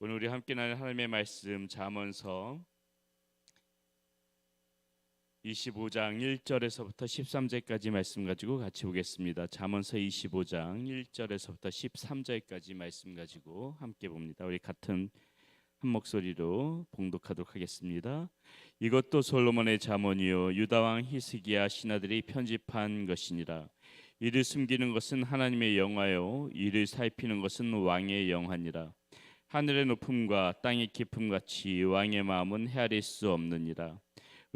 오늘 우리 함께 나눌 하나님의 말씀 잠언서 25장 1절에서부터 13절까지 말씀 가지고 같이 보겠습니다. 잠언서 25장 1절에서부터 13절까지 말씀 가지고 함께 봅니다. 우리 같은 한 목소리로 봉독하도록 하겠습니다. 이것도 솔로몬의 잠언이요 유다 왕 히스기야 신하들이 편집한 것이니라. 이를 숨기는 것은 하나님의 영화요 이를 살피는 것은 왕의 영화니라. 하늘의 높음과 땅의 깊음 같이 왕의 마음은 헤아릴 수 없느니라.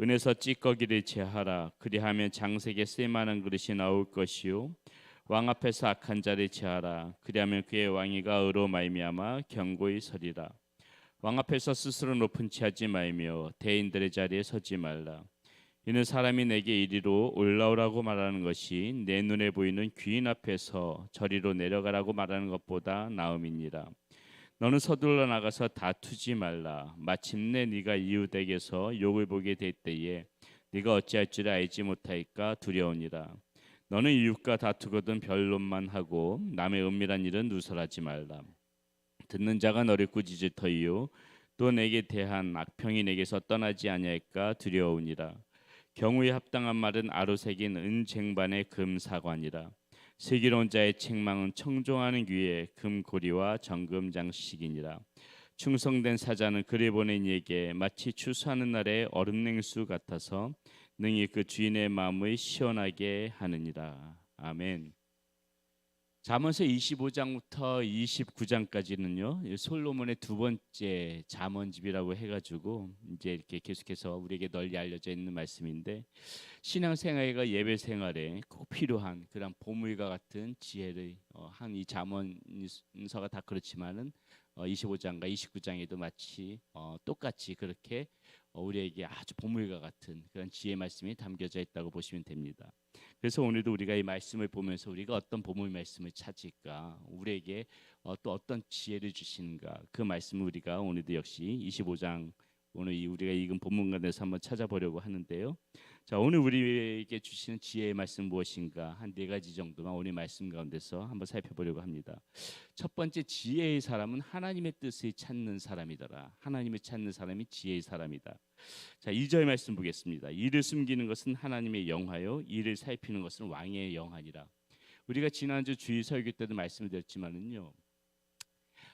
은에서 찌꺼기를 제하라. 그리하면 장색의 쓸만한 그릇이 나올 것이요 왕 앞에서 악한 자를 제하라. 그리하면 그의 왕위가 의로 말미암아 견고히 서리라. 왕 앞에서 스스로 높은 치 하지 말며 대인들의 자리에 서지 말라. 이는 사람이 내게 이리로 올라오라고 말하는 것이 내 눈에 보이는 귀인 앞에서 저리로 내려가라고 말하는 것보다 나음이니라. 너는 서둘러 나가서 다투지 말라. 마침내 네가 이웃에게서 욕을 보게 될 때에 네가 어찌할 줄 알지 못하니까 두려우니라. 너는 이웃과 다투거든 변론만 하고 남의 은밀한 일은 누설하지 말라. 듣는 자가 너를 꾸짖을 터이요 또 내게 대한 악평이 내게서 떠나지 아니할까 두려우니라. 경우에 합당한 말은 아로새긴 은쟁반의 금사관이라. 슬기로운 자의 책망은 청종하는 귀에 금고리와 정금 장식이니라. 충성된 사자는 그를 보낸 이에게 마치 추수하는 날의 얼음냉수 같아서 능히 그 주인의 마음을 시원하게 하느니라. 아멘. 잠언서 25장부터 29장까지는요 솔로몬의 두 번째 잠언집이라고 해가지고 이제 이렇게 계속해서 우리에게 널리 알려져 있는 말씀인데, 신앙생활과 예배생활에 꼭 필요한 그런 보물과 같은 지혜를 한 이 잠언서가 다 그렇지만은 25장과 29장에도 마치 똑같이 그렇게 우리에게 아주 보물과 같은 그런 지혜 말씀이 담겨져 있다고 보시면 됩니다. 그래서 오늘도 우리가 이 말씀을 보면서 우리가 어떤 보물 말씀을 찾을까, 우리에게 또 어떤 지혜를 주시는가, 그 말씀을 우리가 오늘도 역시 25장 오늘 우리가 읽은 본문 가운데서 한번 찾아보려고 하는데요. 자, 오늘 우리에게 주시는 지혜의 말씀 무엇인가 한 네 가지 정도만 오늘 말씀 가운데서 한번 살펴보려고 합니다. 첫 번째, 지혜의 사람은 하나님의 뜻을 찾는 사람이더라. 하나님을 찾는 사람이 지혜의 사람이다. 자, 2절 말씀 보겠습니다. 이를 숨기는 것은 하나님의 영화요 이를 살피는 것은 왕의 영화니라. 우리가 지난주 주일 설교 때도 말씀을 드렸지만은요,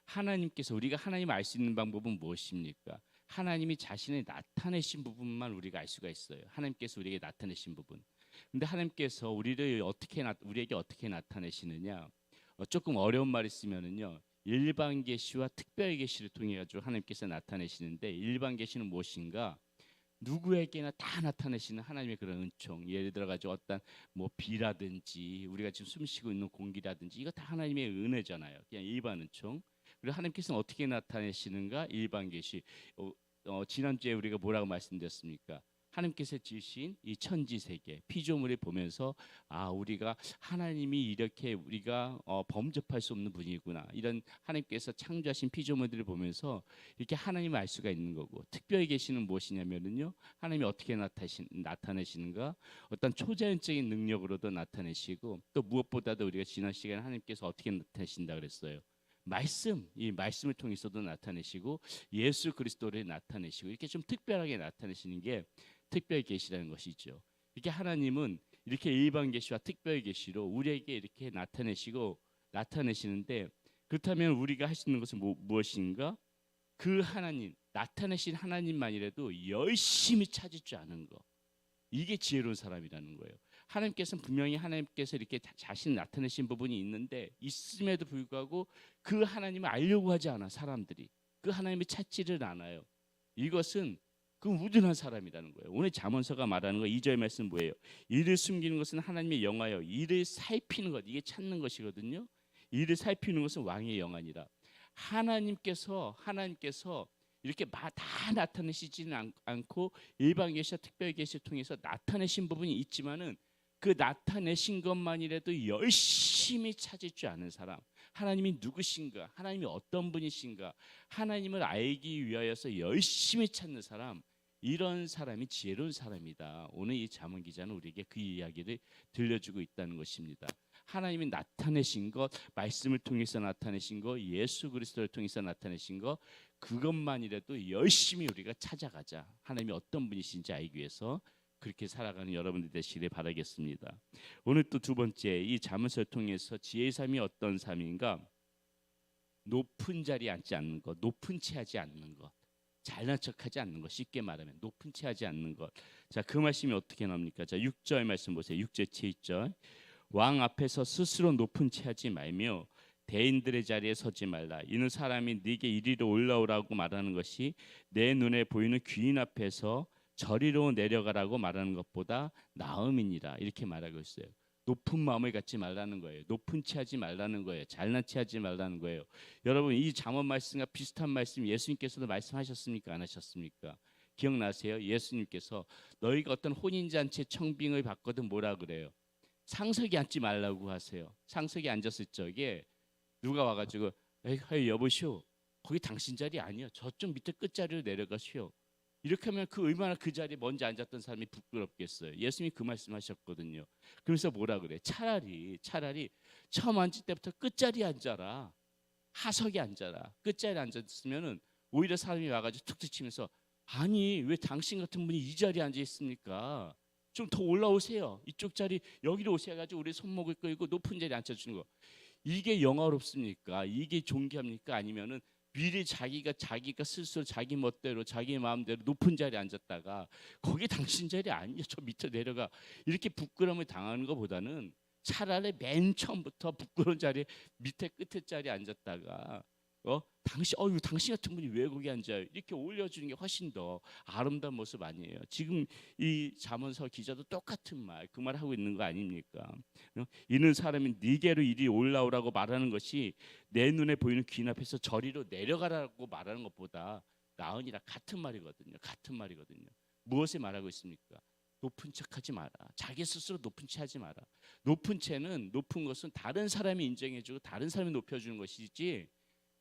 하나님께서 우리가 하나님을 알 수 있는 방법은 무엇입니까? 하나님이 자신을 나타내신 부분만 우리가 알 수가 있어요. 하나님께서 우리에게 나타내신 부분. 근데 하나님께서 우리에게 어떻게 나타내시느냐? 조금 어려운 말이 있으면은요, 일반 계시와 특별 계시를 통해 가지고 하나님께서 나타내시는데, 일반 계시는 무엇인가? 누구에게나 다 나타내시는 하나님의 그런 은총. 예를 들어 가지고 어떤 뭐 비라든지 우리가 지금 숨쉬고 있는 공기라든지 이거 다 하나님의 은혜잖아요. 그냥 일반 은총. 그리고 하나님께서는 어떻게 나타내시는가? 일반 계시. 지난주에 우리가 뭐라고 말씀드렸습니까? 하나님께서 지으신 이 천지 세계 피조물을 보면서 우리가 하나님이 이렇게 우리가 범접할 수 없는 분이구나, 이런 하나님께서 창조하신 피조물들을 보면서 이렇게 하나님을 알 수가 있는 거고, 특별히 계시는 무엇이냐면은요, 하나님이 어떻게 나타내시는가? 어떤 초자연적인 능력으로도 나타내시고, 또 무엇보다도 우리가 지난 시간에 하나님께서 어떻게 나타내신다 그랬어요? 이 말씀을 통해서도 나타내시고 예수 그리스도를 나타내시고, 이렇게 좀 특별하게 나타내시는 게 특별 계시라는 것이죠. 이렇게 하나님은 이렇게 일반 계시와 특별 계시로 우리에게 이렇게 나타내시는데, 그렇다면 우리가 할 수 있는 것은 무엇인가? 그 하나님, 나타내신 하나님만이라도 열심히 찾을 줄 아는 거, 이게 지혜로운 사람이라는 거예요. 하나님께서는 분명히 하나님께서 이렇게 자신을 나타내신 부분이 있는데, 있음에도 불구하고 그 하나님을 알려고 하지 않아. 사람들이 그 하나님을 찾지를 않아요. 이것은 그 우둔한 사람이라는 거예요. 오늘 잠언서가 말하는 거 2절 말씀 뭐예요? 이를 숨기는 것은 하나님의 영화요 이를 살피는 것, 이게 찾는 것이거든요. 이를 살피는 것은 왕의 영화니라. 하나님께서 이렇게 다 나타내시지는 않고 일반 계시와 특별 계시를 통해서 나타내신 부분이 있지만은, 그 나타내신 것만이라도 열심히 찾을 줄 아는 사람, 하나님이 누구신가, 하나님이 어떤 분이신가, 하나님을 알기 위하여서 열심히 찾는 사람, 이런 사람이 지혜로운 사람이다. 오늘 이 잠언 기자는 우리에게 그 이야기를 들려주고 있다는 것입니다. 하나님이 나타내신 것, 말씀을 통해서 나타내신 것, 예수 그리스도를 통해서 나타내신 것, 그것만이라도 열심히 우리가 찾아가자. 하나님이 어떤 분이신지 알기 위해서 그렇게 살아가는 여러분들 되시길 바라겠습니다. 오늘 또 두 번째, 이 잠언서를 통해서 지혜의 삶이 어떤 삶인가? 높은 자리에 앉지 않는 것, 높은 채 하지 않는 것, 잘난 척하지 않는 것, 쉽게 말하면 높은 채 하지 않는 것. 자, 그 말씀이 어떻게 나옵니까? 자, 6절 말씀 보세요. 6절 7절. 왕 앞에서 스스로 높은 채 하지 말며 대인들의 자리에 서지 말라. 이는 사람이 네게 이리로 올라오라고 말하는 것이 내 눈에 보이는 귀인 앞에서 저리로 내려가라고 말하는 것보다 나음이니라. 이렇게 말하고 있어요. 높은 마음을 갖지 말라는 거예요. 높은 채 하지 말라는 거예요. 잘난 체 하지 말라는 거예요. 여러분, 이 잠언 말씀과 비슷한 말씀 예수님께서도 말씀하셨습니까? 안 하셨습니까? 기억나세요? 예수님께서 너희가 어떤 혼인잔치 청빙을 받거든 뭐라 그래요? 상석에 앉지 말라고 하세요. 상석에 앉았을 적에 누가 와가지고 에이 여보시오, 거기 당신 자리 아니야. 저쪽 밑에 끝자리로 내려가시오. 이렇게 하면 그 얼마나 그 자리에 먼저 앉았던 사람이 부끄럽겠어요. 예수님이 그 말씀하셨거든요. 그래서 뭐라 그래? 차라리 처음 앉을 때부터 끝자리에 앉아라. 하석에 앉아라. 끝자리에 앉았으면은 오히려 사람이 와가지고 툭툭 치면서 아니 왜 당신 같은 분이 이 자리에 앉아 있습니까? 좀 더 올라오세요. 이쪽 자리 여기로 오셔가지고 우리 손목을 끌고 높은 자리에 앉혀주는 거. 이게 영화롭습니까? 이게 존귀합니까? 아니면은 미리 자기가 스스로 자기 멋대로 자기 마음대로 높은 자리에 앉았다가 거기 당신 자리 아니야, 저 밑에 내려가, 이렇게 부끄러움을 당하는 것보다는 차라리 맨 처음부터 부끄러운 자리에 밑에 끝에 자리에 앉았다가 당신 같은 분이 왜 거기 앉아요? 이렇게 올려주는 게 훨씬 더 아름다운 모습 아니에요? 지금 이 잠언서 기자도 똑같은 말, 그 말 하고 있는 거 아닙니까? 이는 사람이 네게로 이리 올라오라고 말하는 것이 내 눈에 보이는 귀인 앞에서 저리로 내려가라고 말하는 것보다 나으니라. 같은 말이거든요. 같은 말이거든요. 무엇을 말하고 있습니까? 높은 척하지 마라. 자기 스스로 높은 채 하지 마라. 높은 것은 다른 사람이 인정해주고 다른 사람이 높여주는 것이지,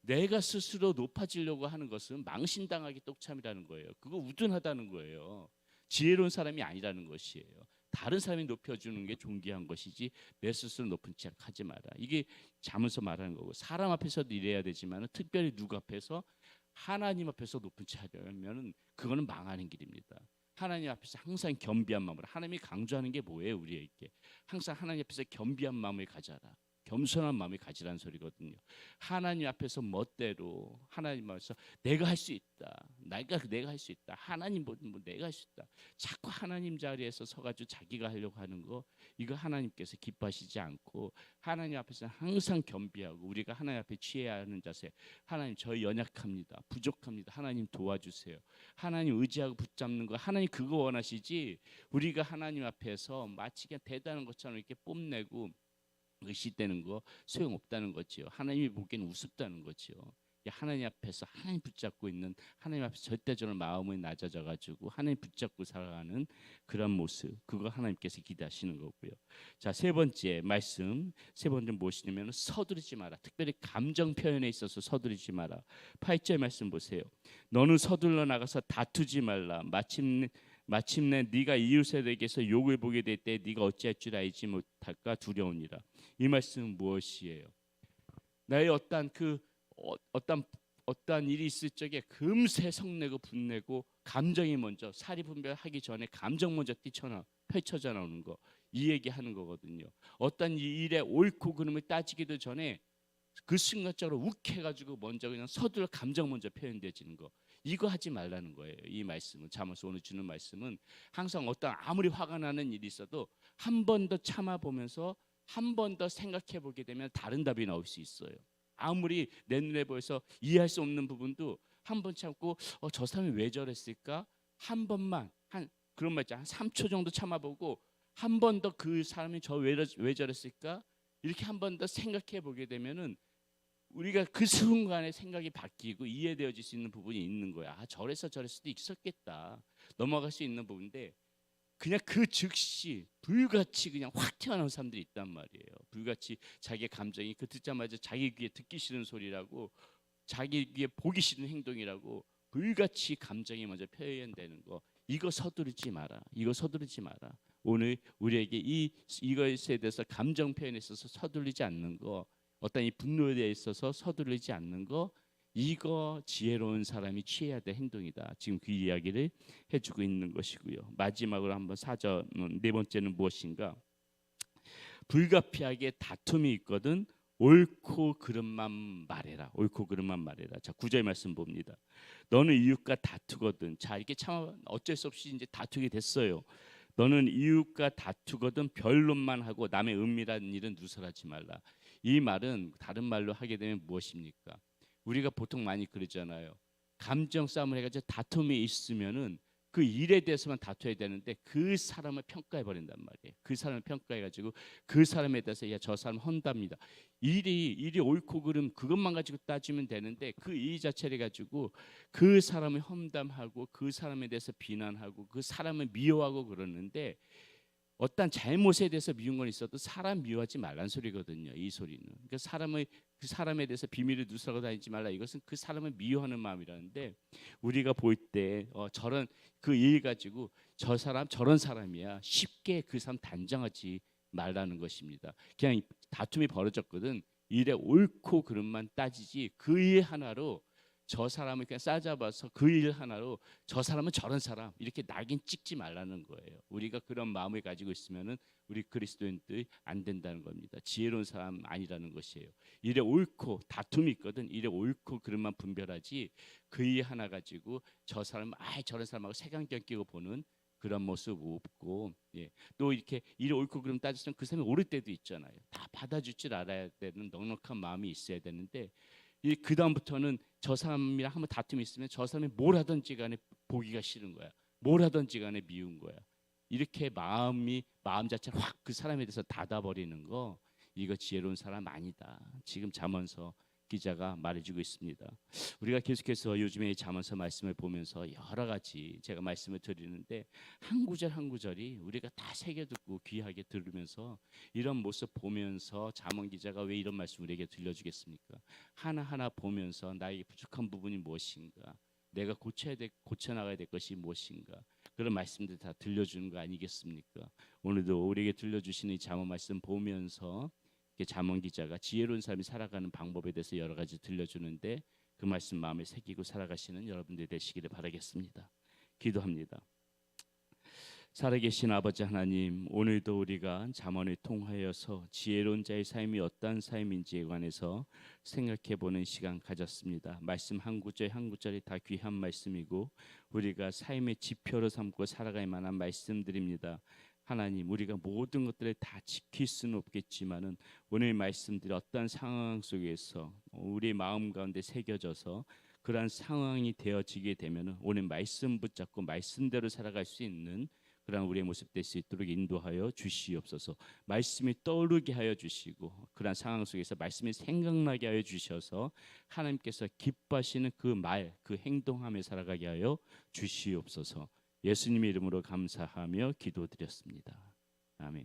내가 스스로 높아지려고 하는 것은 망신당하기 똑참이라는 거예요. 그거 우둔하다는 거예요. 지혜로운 사람이 아니라는 것이에요. 다른 사람이 높여주는 게 존귀한 것이지 내 스스로 높은 척 하지 마라. 이게 잠언서 말하는 거고, 사람 앞에서도 이래야 되지만 특별히 누구 앞에서? 하나님 앞에서 높은 척 하려면 그거는 망하는 길입니다. 하나님 앞에서 항상 겸비한 마음으로. 하나님이 강조하는 게 뭐예요? 우리에게 항상 하나님 앞에서 겸비한 마음을 가져라. 겸손한 마음을 가지라는 소리거든요. 하나님 앞에서 멋대로, 하나님 앞에서 내가 할 수 있다. 내가 할 수 있다. 하나님 뭐 내가 할 수 있다. 자꾸 하나님 자리에서 서가지고 자기가 하려고 하는 거, 이거 하나님께서 기뻐하시지 않고, 하나님 앞에서 항상 겸비하고 우리가 하나님 앞에 취해야 하는 자세. 하나님, 저 연약합니다. 부족합니다. 하나님 도와주세요. 하나님 의지하고 붙잡는 거, 하나님 그거 원하시지, 우리가 하나님 앞에서 마치 그냥 대단한 것처럼 이렇게 뽐내고 의시되는 거 소용없다는 거지요. 하나님이 보기에는 우습다는 거지요. 하나님 앞에서 하나님 붙잡고 있는, 하나님 앞에서 절대적으로 마음이 낮아져 가지고 하나님 붙잡고 살아가는 그런 모습, 그거 하나님께서 기대하시는 거고요. 자, 세 번째 말씀, 세 번째 무엇이냐면 서두르지 마라. 특별히 감정 표현에 있어서 서두르지 마라. 8절 말씀 보세요. 너는 서둘러 나가서 다투지 말라. 마침내 네가 이웃에게서 욕을 보게 될 때 네가 어찌할 줄 알지 못할까 두려우니라. 이 말씀은 무엇이에요? 나의 어떤 일이 있을 적에 금세 성내고 분내고 감정이 먼저, 사리 분별하기 전에 감정 먼저 펼쳐져 나오는 거, 이 얘기하는 거거든요. 어떤 일의 옳고 그름을 따지기도 전에 그 순간적으로 욱해가지고 먼저 그냥 서둘러 감정 먼저 표현되지는 거, 이거 하지 말라는 거예요. 이 말씀은, 잠언서 오늘 주는 말씀은 항상 아무리 화가 나는 일이 있어도 한 번 더 참아보면서 한 번 더 생각해 보게 되면 다른 답이 나올 수 있어요. 아무리 내 눈에 보여서 이해할 수 없는 부분도 한 번 참고 저 사람이 왜 저랬을까? 한 번만, 그런 말 있잖아요. 한 3초 정도 참아보고 한 번 더 그 사람이 왜 저랬을까? 이렇게 한 번 더 생각해 보게 되면은 우리가 그 순간에 생각이 바뀌고 이해되어질 수 있는 부분이 있는 거야. 저럴 수도 있었겠다. 넘어갈 수 있는 부분인데, 그냥 그 즉시 불같이 그냥 확 튀어나온 사람들이 있단 말이에요. 불같이 자기의 감정이 그 듣자마자 자기 귀에 듣기 싫은 소리라고, 자기 귀에 보기 싫은 행동이라고 불같이 감정이 먼저 표현되는 거, 이거 서두르지 마라. 이거 서두르지 마라. 오늘 우리에게 이것에 대해서 감정 표현에 있어서 서둘리지 않는 거, 어떤 이 분노에 있어서 서두르지 않는 거, 이거 지혜로운 사람이 취해야 될 행동이다. 지금 그 이야기를 해주고 있는 것이고요. 마지막으로 한번 네 번째는 무엇인가? 불가피하게 다툼이 있거든 옳고 그름만 말해라. 옳고 그름만 말해라. 자, 9절 말씀 봅니다. 너는 이웃과 다투거든. 자, 이게 참 어쩔 수 없이 이제 다투게 됐어요. 너는 이웃과 다투거든 변론만 하고 남의 은밀한 일은 누설하지 말라. 이 말은 다른 말로 하게 되면 무엇입니까? 우리가 보통 많이 그러잖아요. 감정 싸움을 해가지고 다툼이 있으면은 그 일에 대해서만 다투어야 되는데 그 사람을 평가해 버린단 말이에요. 그 사람을 평가해가지고 그 사람에 대해서 야, 저 사람 헌답니다. 일이 옳고 그름 그것만 가지고 따지면 되는데 그 일 자체를 가지고 그 사람을 험담하고 그 사람에 대해서 비난하고 그 사람을 미워하고 그러는데, 어떤 잘못에 대해서 미운 건 있어도 사람 미워하지 말란 소리거든요. 이 소리는. 그러니까 그 사람에 대해서 비밀을 누설하고 다니지 말라. 이것은 그 사람을 미워하는 마음이라는데, 우리가 볼 때 저런 그 일 가지고 저 사람 저런 사람이야 쉽게 그 사람 단정하지 말라는 것입니다. 그냥 다툼이 벌어졌거든. 일에 옳고 그름만 따지지 그 일 하나로 저 사람을 그냥 싸잡아서 그 일 하나로 저 사람은 저런 사람 이렇게 낙인 찍지 말라는 거예요. 우리가 그런 마음을 가지고 있으면은 우리 그리스도인들이 안 된다는 겁니다. 지혜로운 사람 아니라는 것이에요. 일에 옳고 다툼이 있거든. 일에 옳고 그름만 분별하지 그 일 하나 가지고 저 사람 저런 사람하고 색안경 끼고 보는 그런 모습 없고, 예. 또 이렇게 일이 옳고 그름 따지면 그 사람이 옳을 때도 있잖아요. 다 받아줄 줄 알아야 되는 넉넉한 마음이 있어야 되는데, 그 다음부터는 저 사람이랑 한번 다툼이 있으면 저 사람이 뭘 하든지 간에 보기가 싫은 거야. 뭘 하든지 간에 미운 거야. 이렇게 마음 자체를 확 그 사람에 대해서 닫아버리는 거, 이거 지혜로운 사람 아니다. 지금 잠언서 기자가 말해주고 있습니다. 우리가 계속해서 요즘에 잠언서 말씀을 보면서 여러 가지 제가 말씀을 드리는데, 한 구절 한 구절이 우리가 다 새겨듣고 귀하게 들으면서 이런 모습 보면서 잠언 기자가 왜 이런 말씀 우리에게 들려주겠습니까? 하나하나 보면서 나에게 부족한 부분이 무엇인가, 내가 고쳐 나가야 될 것이 무엇인가, 그런 말씀들 다 들려주는 거 아니겠습니까? 오늘도 우리에게 들려주시는 이 잠언 말씀 보면서 잠언 기자가 지혜로운 삶이 살아가는 방법에 대해서 여러 가지 들려주는데, 그 말씀 마음에 새기고 살아가시는 여러분들 되시기를 바라겠습니다. 기도합니다. 살아계신 아버지 하나님, 오늘도 우리가 잠언을 통하여서 지혜로운 자의 삶이 어떠한 삶인지에 관해서 생각해보는 시간 가졌습니다. 말씀 한 구절 한 구절이 다 귀한 말씀이고 우리가 삶의 지표로 삼고 살아갈 만한 말씀들입니다. 하나님, 우리가 모든 것들을 다 지킬 수는 없겠지만은 오늘 말씀들이 어떠한 상황 속에서 우리 마음 가운데 새겨져서 그러한 상황이 되어지게 되면은 오늘 말씀 붙잡고 말씀대로 살아갈 수 있는 그러한 우리의 모습 될 수 있도록 인도하여 주시옵소서. 말씀이 떠오르게 하여 주시고 그러한 상황 속에서 말씀이 생각나게 하여 주셔서 하나님께서 기뻐하시는 그 말, 그 행동함에 살아가게 하여 주시옵소서. 예수님의 이름으로 감사하며 기도드렸습니다. 아멘.